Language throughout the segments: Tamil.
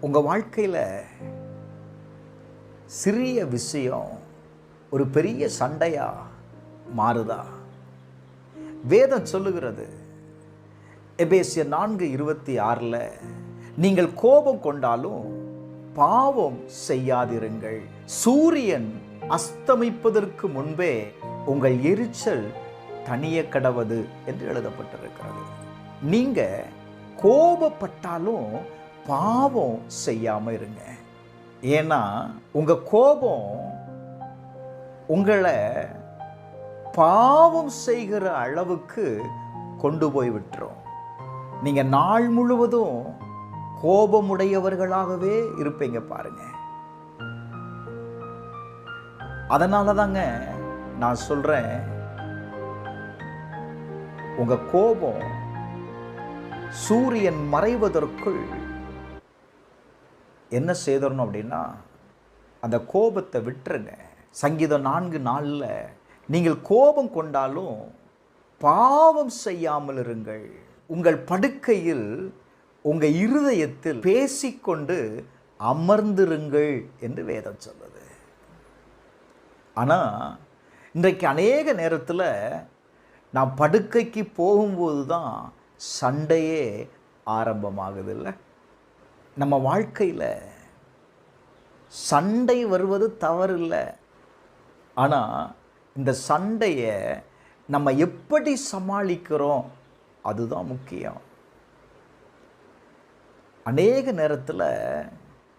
உங்கள் வாழ்க்கையில் சிறிய விஷயம் ஒரு பெரிய சண்டையாக மாறுதா? வேதம் சொல்லுகிறது எபேசியர் 4:26 நீங்கள் கோபம் கொண்டாலும் பாவம் செய்யாதிருங்கள், சூரியன் அஸ்தமிப்பதற்கு முன்பே உங்கள் எரிச்சல் தனிய கடவது என்று எழுதப்பட்டிருக்கிறது. நீங்க கோபப்பட்டாலும் பாவம் செய்யாம இருங்க. ஏன்னா உங்க கோபம் உங்களை பாவம் செய்கிற அளவுக்கு கொண்டு போய் விட்டுரும். நீங்க நாள் முழுவதும் கோபமுடையவர்களாகவே இருப்பீங்க பாருங்க. அதனால தாங்க நான் சொல்றேன், உங்க கோபம் சூரியன் மறைவதற்குள் என்ன செய்தரணும் அப்படின்னா அந்த கோபத்தை விட்டுருங்க. சங்கீதம் 4:4 நீங்கள் கோபம் கொண்டாலும் பாவம் செய்யாமல் இருங்கள், உங்கள் படுக்கையில் உங்கள் இருதயத்தில் பேசிக்கொண்டு அமர்ந்திருங்கள் என்று வேதம் சொல்லுது. ஆனால் இன்றைக்கு அநேக நேரத்தில் நான் படுக்கைக்கு போகும்போது தான் சண்டையே ஆரம்பமாகுது. இல்லை, நம்ம வாழ்க்கையில் சண்டை வருவது தவறு இல்லை, ஆனால் இந்த சண்டையை நம்ம எப்படி சமாளிக்கிறோம் அதுதான் முக்கியம். அநேக நேரத்தில்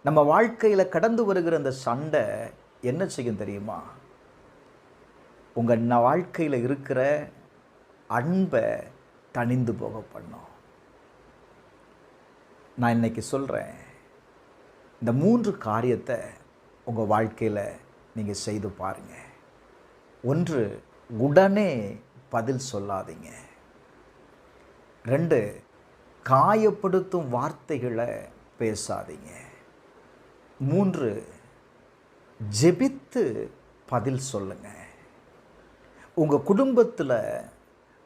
நம்ம வாழ்க்கையில் கடந்து வருகிற இந்த சண்டை என்ன செய்யும் தெரியுமா? உங்கள் வாழ்க்கையில் இருக்கிற அன்பை தணிந்து போக பண்ணும். நான் இன்னைக்கு சொல்கிறேன், இந்த 3 காரியத்தை உங்கள் வாழ்க்கையில் நீங்கள் செய்து பாருங்கள். 1, உடனே பதில் சொல்லாதீங்க. 2, காயப்படுத்தும் வார்த்தைகளை பேசாதீங்க. 3, ஜெபித்து பதில் சொல்லுங்க. உங்கள் குடும்பத்தில்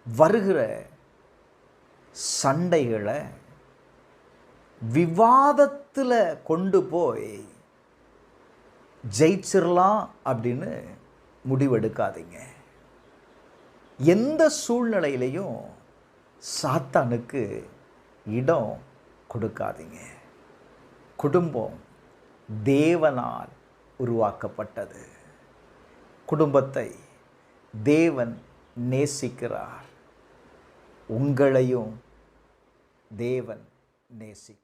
வருகிற சண்டைகளை விவாதத்தில் கொண்டு போய் ஜெயிச்சிடலாம் அப்படின்னு முடிவெடுக்காதீங்க. எந்த சூழ்நிலையிலையும் சாத்தானுக்கு இடம் கொடுக்காதீங்க. குடும்பம் தேவனால் உருவாக்கப்பட்டது. குடும்பத்தை தேவன் நேசிக்கிறார். உங்களையும் தேவன் நேசிக்கிறார்.